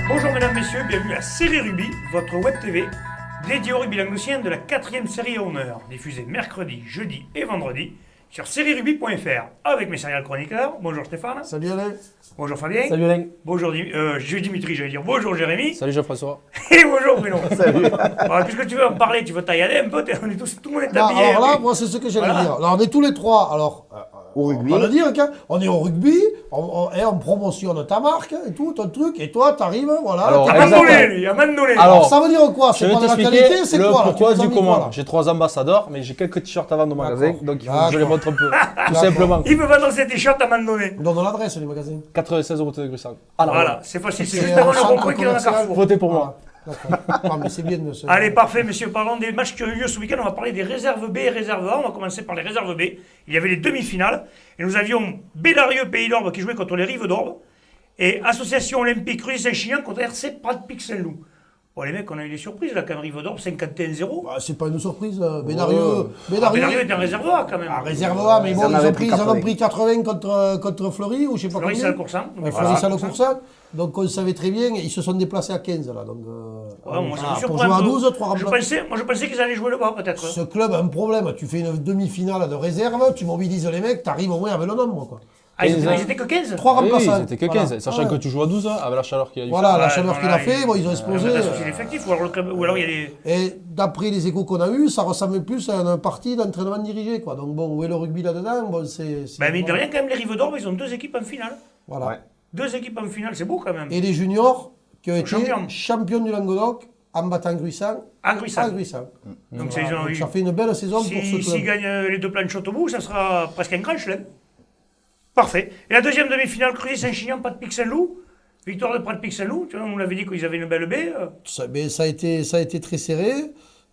Bonjour mesdames, messieurs, bienvenue à Série Rugby, votre web TV dédiée au rugby languedocien de la 4e série à honneur, diffusée mercredi, jeudi et vendredi sur sérierugby.fr avec mes serial chroniqueurs. Bonjour Stéphane. Salut Alain. Bonjour Fabien. Salut Alain. Bonjour Dimitri, j'allais dire bonjour Jérémy. Salut Jean-François. Et bonjour Bruno. Salut. Bon, puisque tu veux en parler, tu veux tailler un peu, tout le monde est Non, habillé. alors là, moi, c'est ce que j'allais dire. Alors, on est tous les trois. Alors, au rugby. On va le dire, on est au rugby, on promotionne ta marque et tout, ton truc, et toi, t'arrives, voilà. Alors, Il a mandolé, lui, il a mandolé. Alors, ça veut dire quoi? Je C'est vais pas de la t'expliquer qualité, c'est le quoi? pourquoi du comment. Voilà. J'ai 3 ambassadeurs, mais j'ai quelques t-shirts à vendre au magasin, donc il faut que je les montre un peu, tout D'accord. simplement. Il veut vendre ses t-shirts à mandolé. Donne l'adresse, les magasins. 96 route de Grussang. Alors, Voilà, c'est facile, c'est C'est juste avant le un rond-point centre qu'il y en a commercial. Carrefour. votez pour moi. D'accord. Non, mais c'est bien de se. Allez, parfait, messieurs. Parlons des matchs qui ont eu lieu ce week-end. On va parler des réserves B et réserves A. On va commencer par les réserves B. Il y avait les demi-finales. Et nous avions Bédarieux, Pays d'Orbe, qui jouait contre les Rives d'Orbe. Et Association Olympique Ruy Saint-Chinian contre RC Prat-Pic Saint-Loup. Bon, les mecs, on a eu des surprises là, quand même. Rives d'Orbe, 51-0. Bah, c'est pas une surprise, Bédarieux. Bédarieux était en réserve A quand même. Ah, réserve A, mais bon, Ils en avaient pris ils en ont 80. pris 80 contre Fleury, ou je sais pas Fleury combien. Salcoursan. Ouais, Fleury Salcoursan. Donc on savait très bien, ils se sont déplacés à 15 là. Donc, Ouais, moi, ça me pour surprend jouer un à peu. 12, 3 remplaçants. Je pensais qu'ils allaient jouer le bas, peut-être. Ce club a un problème, tu fais une demi-finale de réserve, tu mobilises les mecs, t'arrives au moins avec le nombre, quoi. Ah, ils étaient que 15. 3 Oui, remplaçants. c'était que 15, Voilà. sachant que tu joues à 12 avec la chaleur qu'il y a eu. Voilà, la Ouais, chaleur qu'il a fait, bon, ils ont explosé. Il y a un souci d'effectif, ou alors il y a des. Et d'après les échos qu'on a eus, ça ressemblait plus à un parti d'entraînement dirigé, quoi. Donc bon, où est le rugby là-dedans? Bon, c'est. Ben, mine de rien, quand même, les Rives d'Orbe, ils ont 2 équipes en finale. Voilà. Ouais. 2 équipes en finale, c'est beau quand même. Et les juniors qui ont été Champions. champions du Languedoc en battant Gruissant. À Gruissant. À Gruissant. Donc, Voilà. ils ont Donc, eu. ça fait une belle saison pour ce S'ils club. gagnent les 2 planches au bout, ça sera presque un grand chelem. Parfait. Et la deuxième demi-finale, Creuset Saint-Chinian, Prat-Pic Saint-Loup. Victoire de Prat-Pic Saint-Loup. Tu vois, on nous l'avait dit qu'ils avaient une belle baie. Mais ça a été très serré.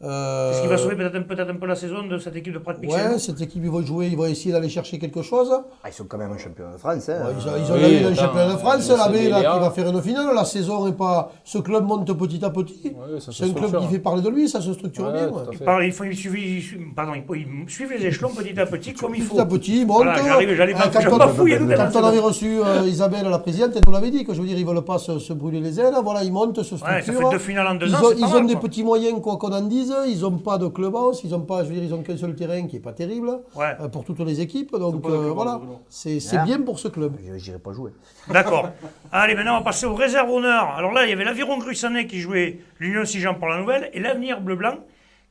Est-ce qu'il va sauver peut-être un peu la saison de cette équipe de Prat-Pic Ouais, Saint-Loup? cette équipe, ils vont jouer, ils vont essayer d'aller chercher quelque chose. Ah, ils sont quand même un champion de France. Hein. Ouais, ils ont Oui, gagné le attends, championnat de France, c'est la baie là, Léa. qui va faire une finale. La saison n'est pas. Ce club monte petit à petit. Ouais, ça se C'est un club structure. qui fait parler de lui, ça se structure Ouais, bien. tout à Ouais. fait. Ils suivent les échelons petit à petit comme il faut. Petit à petit, ils montent. Voilà, j'allais pas Quand bafouiller tout à l'heure. on avait reçu Isabelle, la présidente, elle nous l'avait dit, que je veux dire, ils ne veulent pas se brûler les ailes. Voilà, ils montent, se Ouais, structurent. ça fait 2 finales en 2 ans. Ils c'est pas ont mal, des quoi. petits moyens, quoi qu'on en dise. Ils n'ont pas de clubhouse, ils n'ont pas, je veux dire, ils ont qu'un seul terrain qui n'est pas terrible Ouais. pour toutes les équipes. Donc pas de clubhouse, voilà, Bruno. c'est Ah. bien pour ce club. J'irai pas jouer. D'accord. Allez, maintenant on va passer aux réserves honneur. Alors là, il y avait l'Aviron Grussanais qui jouait l'Union Sijan pour la Nouvelle et l'Avenir Bleu-Blanc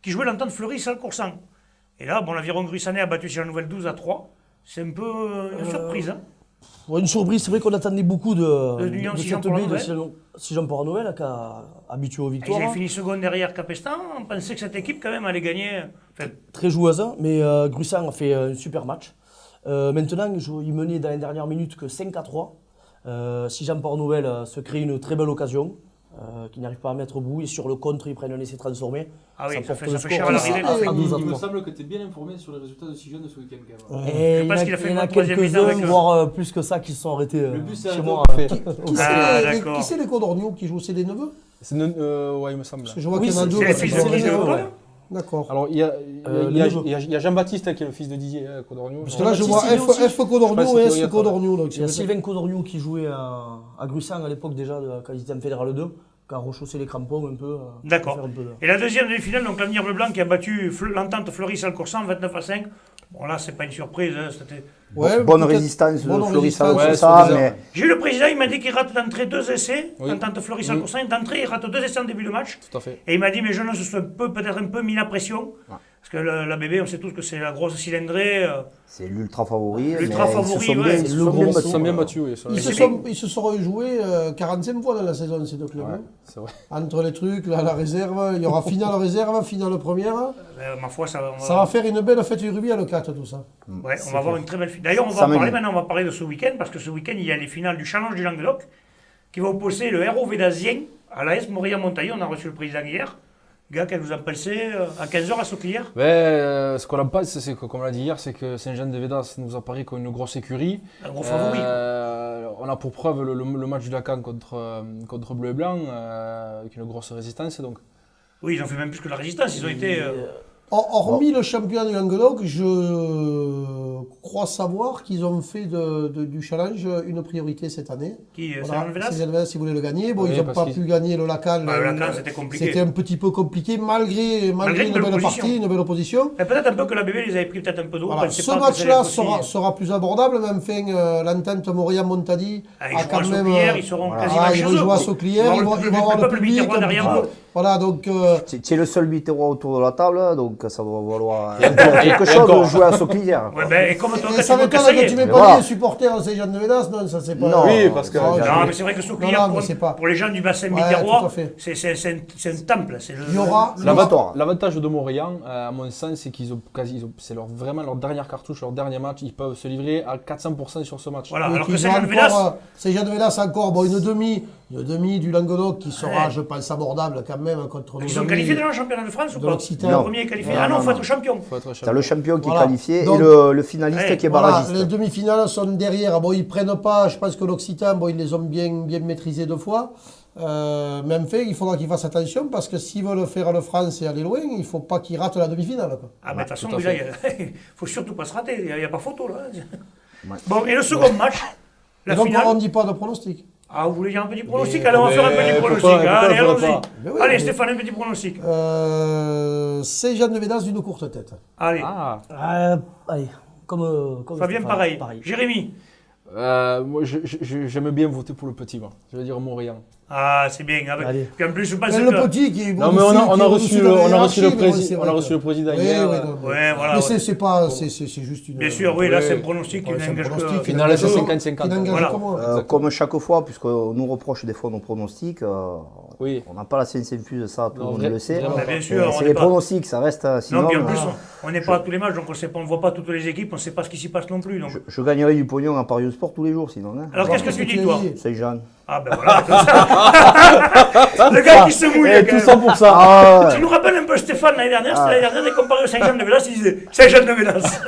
qui jouait l'Entente Fleury-Salcoursan. Et là, bon, l'Aviron Grussanais a battu sur la Nouvelle 12-3. C'est un peu une surprise. Hein. Ouais, une surprise, c'est vrai qu'on attendait beaucoup de l'Union cette Sijan pour la baie de Nouvelle. Sijan pour la Nouvelle, qui a habitué aux Ils victoires. avaient fini second derrière Capestan. On pensait que cette équipe, quand même, allait gagner. Enfin, Très joueuse, mais Gruissant a fait un super match. Maintenant, il menait dans les dernières minutes que 5-3. Sijan pour la Nouvelle se crée une très belle occasion. Qui n'arrive pas à mettre au bout, et sur le contre, ils prennent un essai transformé. Ah oui, ça porte fait le cher score à l'arrivée. à 12 à Il me 3. semble que tu es bien informé sur les résultats de Sijan de ce week-end quand même. Et Je pense qu'il a fait il y en une a bonne troisième mi-temps quelques-uns, avec eux. voire plus que ça, qui se sont arrêtés Le but, c'est chez un moi. top. d'accord. Qui c'est les Codorniaux qui jouent? C'est des neveux? Ouais, il me semble. Parce que je vois Oui, qu'il y en a deux. C'est là, les qui fils jouent. de qui, c'est de les Claude ouais. D'accord. Alors, il y a Jean-Baptiste qui est le fils de Didier Codorniou. Parce que là, je vois Baptiste, il est aussi. F Codorniou Je sais pas et si S c'est Codorniou. Donc Il y a c'est Sylvain Codorniou qui jouait à Gruissant à l'époque déjà, quand ils étaient en Fédéral 2, qui a rechaussé les crampons un peu. D'accord. pour faire un peu de- Et la deuxième demi-finale, donc l'Avenir Bleu-Blanc qui a battu l'Entente Fleury-Salcoursan 29-5. Bon, là, c'est pas une surprise. Hein, c'était... Ouais, Bonne peut-être- résistance de bonne Florissant, résistance, tout ouais, ça, c'est mais J'ai eu le président, il m'a dit qu'il rate d'entrée 2 essais, Oui. Entente Fleury-Salcoursan. D'entrée, il rate 2 essais en début de match. Tout à fait. Et il m'a dit, mes jeunes se sont peut-être un peu mis la pression. Parce que la bébé, on sait tous que c'est la grosse cylindrée. c'est l'ultra favori. L'ultra mais favori, ils se sont ouais. bien- C'est ils se le sont gros bien Ils battus. sont bien battus, oui. Ils se, ils se sont rejoués 45 fois dans la saison, ces deux clubs. Ouais, hein. c'est vrai. Entre les trucs, la réserve, il y aura finale réserve, finale première. Ma foi, ça va. Ça va faire une belle fête du rugby à l'E4, tout ça. Ouais, on va avoir une très belle finale. D'ailleurs, on va en Samedi. parler maintenant, on va parler de ce week-end, parce que ce week-end, il y a les finales du Challenge du Languedoc, qui va opposer le ROV d'Azien à l'AS Montaillac-Montaillon. On a reçu le président hier. Gars, qu'est-ce que vous en pensez à 15h à Sauclière? Ce qu'on en pense, c'est que, comme on l'a dit hier, c'est que Saint-Jean-de-Védas nous apparaît comme une grosse écurie. Un gros favori. On a pour preuve le match du Lacan contre Bleu et Blanc, avec une grosse résistance. Donc. Oui, ils ont fait même plus que la résistance. Ils ont été. Hormis le championnat du Languedoc, je crois savoir qu'ils ont fait du challenge une priorité cette année. Qui Voilà, Saint-Jean-de-Védas? Saint-Jean-de-Védas, si vous voulez le gagner. Bon, Oui, ils n'ont parce pas qu'ils- pu gagner le Lacan. Le Lacan, c'était compliqué. C'était un petit peu compliqué malgré une une belle belle opposition. partie, une belle opposition. Et peut-être un peu que la BB les avait pris peut-être un peu d'eau. Voilà. on pensait Ce pas que ça allait match-là être aussi- sera plus abordable, mais enfin, l'entente Montadi Ah, ils a joueront quand à même. Sauclière, ils seront quasiment Voilà, chez ils eux. vont jouer à quoi. Sauclière, Ils vont ils vont avoir le public. biterrois derrière eux. Voilà, donc. Tu es le seul biterrois autour de la table, donc ça va valoir Et encore, quelque et chose encore. de jouer à Sauclière. Ouais, ben, et comme toi, Et quand ça tu veux m'étonne Cassaillet. que tu mets Mais pas voilà. les supporters de Saint-Jean-de-Védas, non, ça c'est pas. Non. Oui, parce que- Non, Non, mais c'est vrai que Sauclière, Non, mais c'est pas- pour les gens du bassin Ouais, biterrois, tout à fait. c'est un temple. C'est Il y aura. L'avantage de Montréal, à mon sens, c'est c'est vraiment leur dernière cartouche, leur dernier match. Ils peuvent se livrer à 400% sur ce match. Voilà, Oui, alors que qu'ils ont Saint-Jean-de-Védas, encore, Saint-Jean-de-Védas encore bon, une demi du Languedoc qui sera, je pense, abordable quand même contre ils nos sont amis qualifiés déjà en championnat de France ou de pas? l'Occitanie. Le Non. premier est qualifié. Non, Ah non, non, faut être non. champion. Faut être Tu as champion. le champion qui Voilà. est qualifié Donc- et le finaliste Ouais, qui est Voilà, barragiste. les demi-finales sont derrière. Bon, ils prennent pas, je pense que l'Occitan, bon, ils les ont bien maîtrisés 2 fois. Mais en fait, il faudra qu'ils fassent attention parce que s'ils veulent faire le France et aller loin, il ne faut pas qu'ils ratent la demi-finale, quoi. Ah, mais de toute façon, tout à oui, là, il faut surtout pas se rater. Il n'y a pas photo, là. Bon, et le second match, la Et donc, finale. on ne dit pas de pronostic. Ah, vous voulez dire un petit pronostic? Allez, on va faire un petit pourquoi- pronostic. pourquoi Allez, on ferait allons-y. pas Mais oui, Allez, mais- Stéphane, un petit pronostic. Saint-Jean-de-Védas d'une courte tête. Allez, Ah. Allez, comme Fabien, Stéphane, pareil. Jérémy. Moi, j'aime bien voter pour le petit, moi. Je veux dire Montréal. Ah, c'est bien. Allez. Puis en plus, je pense C'est le que. petit qui est Non, mais on a reçu le président Oui, hier. oui, Ouais, voilà. Mais ouais. c'est pas, c'est juste une. Bien sûr, oui, là, Ouais. c'est un pronostic qui Ouais, c'est un n'engage pronostic que. qui Finale, n'engage c'est que- 50-50. qui n'engage Voilà. que moi. Comme chaque fois, puisqu'on nous reproche des fois nos pronostics, Oui. on n'a pas la science infuse, ça, tout le Non, monde vrai- le sait. vraiment Bah, bien sûr, on C'est n'est les pas- pronostics, ça reste sinon. Non, puis en plus, on n'est pas à tous les matchs, donc on ne voit pas toutes les équipes, on ne sait pas ce qui s'y passe non plus. Donc. je gagnerai du pognon à Paris Sport tous les jours, sinon. Hein. Alors, qu'est-ce que tu dis, toi? Saint-Jean. Ah, ben voilà, comme ça. Le gars qui se mouille. Et quand tout même. ça pour ça. Ah, Tu nous rappelles un peu Stéphane l'année dernière, c'était l'année dernière, dès qu'on parlait au Saint-Jean-de-Védas, il disait Saint-Jean-de-Védas.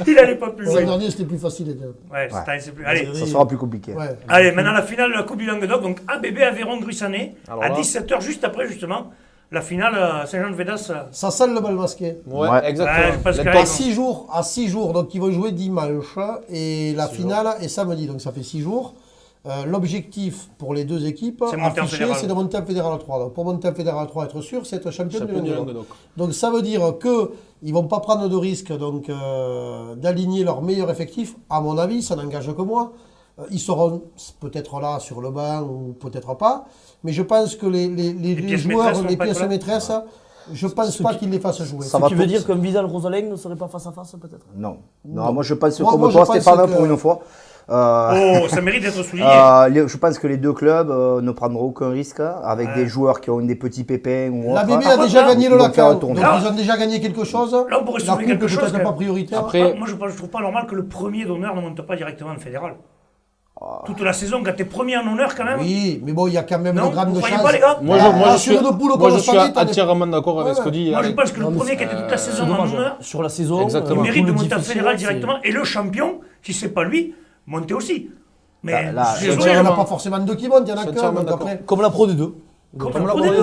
Il n'allait pas plus loin. L'année dernière, c'était plus facile. Ouais, cette année, c'est plus. Allez. ça sera plus compliqué. Ouais. Allez, maintenant la finale de la Coupe du Languedoc, donc ABB Aveyron-Grussanet, Alors à là- 17h, juste après justement, la finale Saint-Jean-de-Védas. Ça sent le bal masqué. Ouais, Ouais. exactement. Ouais, parce que Les là, À top. 6 jours, donc ils vont jouer dimanche et la finale est samedi, donc ça fait 6 jours. L'objectif pour les deux équipes C'est monter en affiché, fédéral. c'est de monter en Fédéral 3. Donc pour monter en Fédéral 3, être sûr, c'est être champion du Champion du Languedoc. Languedoc. Donc ça veut dire qu'ils ne vont pas prendre de risque donc, d'aligner leur meilleur effectif. À mon avis, ça n'engage que moi. Ils seront peut-être là sur le banc ou peut-être pas. Mais je pense que les pièces joueurs, maîtresses vont les pas être pièces là. maîtresses, je ne pense pas qu'ils les fassent jouer. Ça Ce va qui veut tout- dire qu'un Vidal-Rosaleng ne serait pas face à face, peut-être? Non. Non, moi je pense Moi, comme moi, toi, je pense Stéphane, que- pour une fois. Oh, ça mérite d'être souligné. Je pense que les deux clubs ne prendront aucun risque avec des joueurs qui ont des petits pépins ou La autre. BB a déjà gagné ils le vont faire Lacan, un tournoi. donc ils ont déjà gagné quelque chose. Là, on pourrait La soulever coupe quelque chose, peut-être quand même. pas prioritaire. Après- Moi, je trouve pas normal que le premier d'honneur ne monte pas directement en fédéral. Ah. Toute la saison, quand tu es premier en honneur, quand même. Oui, mais bon, il y a quand même Non, de grandes vous croyez chances. pas, les gars? Moi, Ah, je sur suis, une poule moi, comme je suis Saint-Denis, t'en es- entièrement d'accord avec ce que dit. Moi, je Alain. pense que le Non, mais premier qui était toute la saison en dommage. honneur, Sur la saison, Exactement. il un mérite de poule monter en difficile, fédéral c'est- directement. Et le champion, si c'est pas lui, monter aussi. Mais Là, je suis Il n'y désolé, en a Vraiment. pas forcément deux qui montent, il y en a Je suis qu'un. entièrement Donc d'accord. après, Comme la Pro D2. Comme Comme la la Pro D2. Pro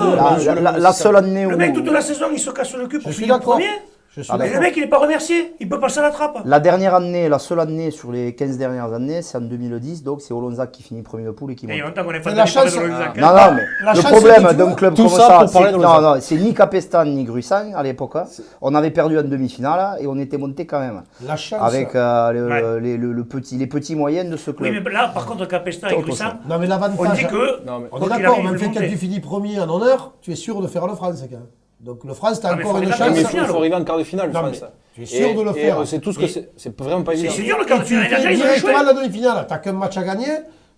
D2. La seule année où. Le mec, toute la saison, il se casse le cul pour je suis finir d'accord. premier. Je suis Ah, Mais d'accord. le mec, il n'est pas remercié. Il peut passer à la trappe. La dernière année, la seule année sur les 15 dernières années, c'est en 2010, donc c'est Olonzac qui finit premier de poule et qui Il y a monte. longtemps qu'on n'est pas C'est la entendu parler chance- de Loisac, hein. Non, non, mais La le chance, problème c'est que tu d'un vois, club tout comme ça ça, pour parler de non, Lausanne. non, c'est ni Capestan ni Grussang à l'époque. On avait perdu en demi-finale et on était monté quand même. La chance. Avec Ouais. les petits moyens de ce club. Oui, mais là, par contre, Capesta et Autre Grussant, Non, mais on l'avantage. dit que. Non, mais- On quoi est qu'il d'accord, arrive, mais il quand monter. tu finis premier en honneur, tu es sûr de faire le France. Quand même. Donc le France, tu as Ah, mais encore faut une aller chance. là, Mais il finale, faut arriver en quart de finale, Non, France. Tu es sûr de le faire. C'est tout ce que Et- c'est vraiment pas évident. C'est dur le quart Et de tu finale. fais Ils ont échoué. directement la demi-finale. Tu n'as qu'un match à gagner.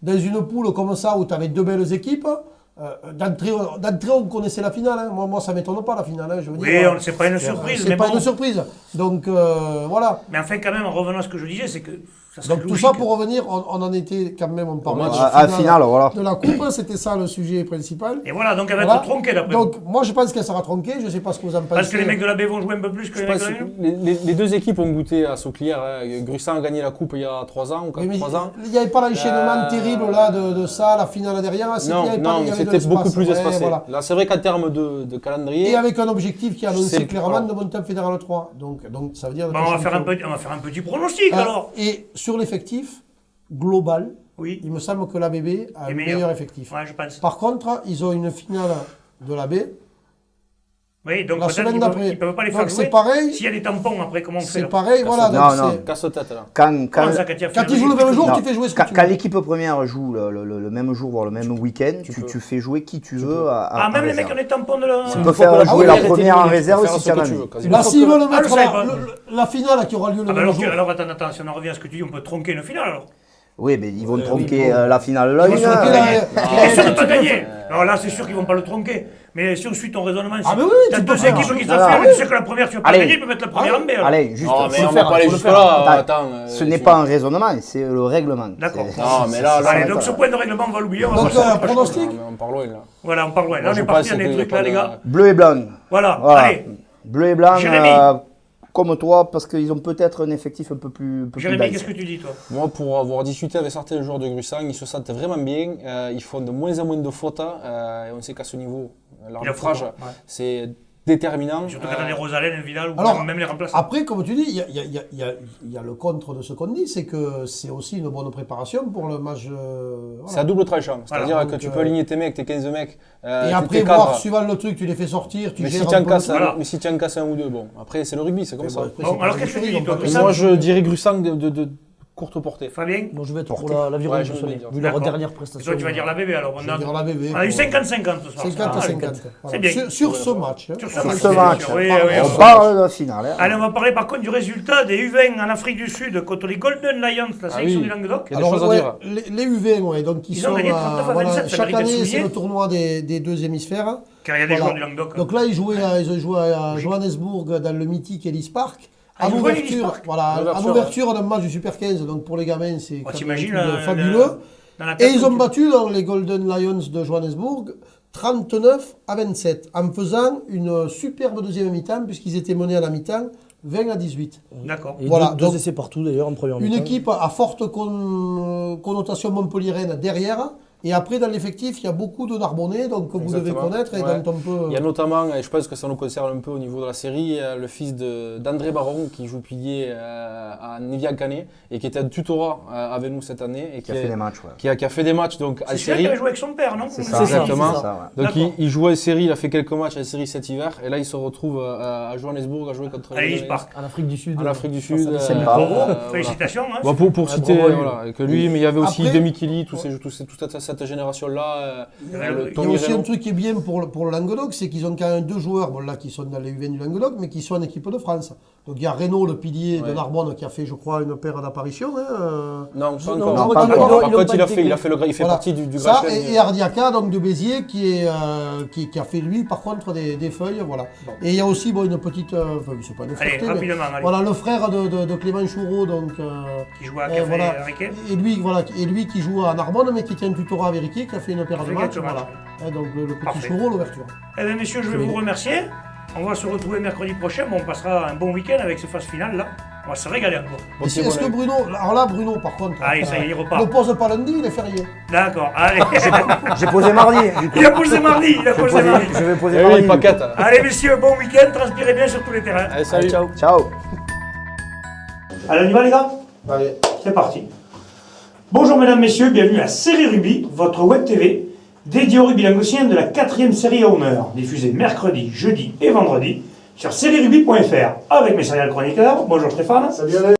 Dans une poule comme ça où tu avais deux belles équipes, d'entrée, on connaissait la finale. Hein. Moi, ça ne m'étonne pas la finale. Hein. Je veux Oui, dire, c'est pas une surprise. c'est mais pas bon. une surprise. Donc voilà. Mais enfin, quand même, en revenant à ce que je disais, c'est que ça serait Donc tout logique. ça pour revenir, on en était quand même, on parlait de À la finale, voilà. de la coupe, c'était ça le sujet principal. Et voilà, donc elle va Voilà. être tronquée d'après vous. Donc moi je pense qu'elle sera tronquée, je ne sais pas ce que vous en pensez. Parce que les mecs de la baie vont jouer un peu plus que Je les mecs pense de la que Lyon. les deux équipes ont goûté à Sauclière. Hein. Gruissan a gagné la coupe il y a 3 ans ou Oui, mais 3 ans. il n'y avait pas l'enchaînement terrible là de ça, la finale derrière. Il y Non, avait non, il y avait de c'était beaucoup l'espace. plus Ouais, espacé. voilà. Là, c'est vrai qu'en termes de calendrier. Et avec un objectif qui annonçait C'est- clairement voilà. de monter en Fédéral 3. Donc ça veut dire... Bon, on va faire un petit pronostic alors. Et sur l'effectif global, Oui. il me semble que l'ABB a Et un meilleur. meilleur effectif. Ouais, je pense. Par contre, ils ont une finale de la baie. Oui, donc La peut-être semaine qu'ils d'après. ne peuvent pas les faire Donc jouer. c'est pareil. S'il y a des tampons après, comment on fait C'est là pareil, voilà. Non, donc non. c'est- Casse-tête là. Quand Comment ça, quand il y a Quand fait ils jouent le même jour, non, tu fais jouer ce que tu quand veux. l'équipe première joue le même jour, voire le même week-end, tu fais jouer qui tu veux Ah, en même les réserve. mecs ont des tampons de la. Tu Une peux fois que faire la jouer première la est première en terminée, tu peux réserve faire si ce tu en que as tu envie. veux, quasiment. Là, s'ils veulent Ah, mettre je savais pas. la finale qui aura lieu le Ah, bah même jour. alors attends, si on en revient à ce que tu dis, on peut tronquer une finale alors. Oui, mais ils vont tronquer la finale là. Ils vont une, tronquer hein. la- Bien sûr de pas gagner. Alors là, c'est sûr qu'ils vont pas le tronquer. Mais si on suit ton raisonnement, Ah, mais oui, t'as tu peux deux faire. équipes qui Ah, s'affrontent, oui. tu sais que la première, tu vas pas Allez. gagner, tu peux mettre la première en B. alors. Allez, juste. Non, mais faut on le va faire, pas aller faut le jusque faire. là. Attends, Attends, ce n'est pas un raisonnement, c'est le règlement. D'accord. C'est- Non, mais là, Allez, ça donc va ce être- point de règlement, on va l'oublier. On va Donc, passer à autre chose. pronostic. Non, mais on parle loin là. Voilà, on parle loin. Là, Moi, on je est parti pense dans des qu'il y a trucs pas là, de- les gars. Bleu et blanc. Voilà, Voilà. allez. Bleu et blanc, Jérémy. comme toi, parce qu'ils ont peut-être un effectif un peu plus Jérémy, dense. qu'est-ce que tu dis, toi? Moi, pour avoir discuté avec certains joueurs de Gruissan, ils se sentent vraiment bien. Ils font de moins en moins de fautes. Et on sait qu'à ce niveau, l'arbitrage, ouais. c'est déterminant. Surtout quand on a des Rosalène, Vidal, ou Alors, même les remplaçants. Après, comme tu dis, il y a le contre de ce qu'on dit, c'est que c'est aussi une bonne préparation pour le match. Voilà. C'est à double tranchant. C'est-à-dire Voilà, que donc, tu peux aligner tes mecs, tes 15 mecs. Et après, voir, suivant le truc, tu les fais sortir, tu Mais gères si tu un en peu casses le Voilà. un, mais si tu en casses un ou deux, bon. Après, c'est le rugby, c'est comme truc. ça. Après, Bon, c'est alors pas qu'est-ce que des tu ils dis, vont toi, pas ça, Moi, je dirais Gruissan de courte portée. Fabien? Non, je vais être pour la Viron Ouais, de je veux Sonnet, bien. vu leur D'accord. dernière Et prestation. toi, tu vas dire la bébé alors. Je vais dire la bébé. On a eu pour- 50-50 ce soir. 50 à Ah, 50. C'est Voilà. bien. Sur ce match. hein. Sur Sur match, ce bien match, sûr. Oui, oui, on oui. parle de la finale. hein. Allez, on va parler par contre du résultat des U20 en Afrique du Sud contre les Golden Lions, la sélection oui. du Languedoc. Il y a des choses à ouais, dire. les U20, ouais, donc Ils ont gagné 39 à 27, ça chaque mérite d'être année, c'est souligné. le tournoi des deux hémisphères. Car il y a des Voilà. joueurs du Languedoc. Donc là, ils ont joué à Johannesburg dans le mythique Ellis Park. Ah, ils En jouent à l'Ellis ouverture, Park. voilà, En ouverture, en ouverture d'un match du Super 15, donc pour les gamins, c'est Oh, quand même t'imagines, un truc fabuleux. dans la Et tête, ils ont tu- battu donc, les Golden Lions de Johannesburg 39 à 27, en faisant une superbe deuxième mi-temps, puisqu'ils étaient menés à la mi-temps 20 à 18. D'accord. Et Voilà, deux donc, essais partout d'ailleurs en première Une mi-temps. équipe à forte connotation montpelliéraine derrière. Et après, dans l'effectif, il y a beaucoup de Narbonnais, donc que vous devez Exactement. connaître et Ouais. dont on peut... Il y a notamment, et je pense que ça nous concerne un peu au niveau de la série, le fils d'André Baron qui joue pilier à Nevian Canet et qui était un tutorat avec nous cette année et Qui a fait des matchs, ouais. qui a fait des matchs donc en C'est celui qui série. avait joué avec son père, non? C'est Ou ça, le- exactement. c'est ça, ouais. Donc D'accord. il jouait en série, il a fait quelques matchs en série cet hiver et là il se retrouve à Johannesburg à jouer contre Allez, les il part. En Afrique du Sud. en Afrique du Sud. c'est pas- Bravo, voilà. félicitations. Hein. Bon, pour Ouais, citer bravo à lui. voilà, que lui, mais il y avait aussi Après- Demi Kili, toute cette génération-là. Il y a Il y a Tony aussi un Renaud. truc qui est bien pour le Languedoc, c'est qu'ils ont quand même deux joueurs, bon là qui sont dans les U20 du Languedoc, mais qui sont en équipe de France. Donc il y a Renaud, le pilier de Ouais. Narbonne, qui a fait, je crois, une paire d'apparitions. Hein, Non, pas Non, encore. non, Par pas contre, encore. par Ils l'ont contre, pas il a intégré. fait il fait Voilà. partie du Ça, Grand et Ardiaca, donc de Béziers, qui a fait lui, par contre, des feuilles. Voilà. Et il y a aussi bon, une petite. Enfin, c'est pas une Allez, fierté, mais rapidement, allez. voilà, le frère de Clément Choureau, donc. Qui joue à Café voilà. Riquet. Et lui qui joue à Narbonne, mais qui tient un tutorat à Vériquier, qui a fait une paire Qui a de fait matchs. quelques Voilà. matchs, Hein, donc le petit Parfait. Choureau, l'ouverture. Eh bien, messieurs, je vais vous remercier. On va se retrouver mercredi prochain. Bon, on passera un bon week-end avec ces phases finales là. On va se régaler encore. Est-ce que Bruno, alors là, Bruno, par contre, Allez, ça y est, il repart. ne pose pas lundi, il est férié. D'accord, allez. J'ai posé mardi, du coup. Il a posé mardi, il a posé mardi. Je vais poser Eh mardi. oui, paquette. Allez, messieurs, bon week-end. Transpirez bien sur tous les terrains. Allez, salut. Ciao. Ciao. Allez, on y va, les gars? Allez. C'est parti. Bonjour mesdames, messieurs, bienvenue à Série Rugby, votre web TV dédiée au rugby languedocien de la 4e série à honneur, diffusée mercredi, jeudi et vendredi sur sérierugby.fr avec mes serial chroniqueurs. Bonjour Stéphane. Salut Alain.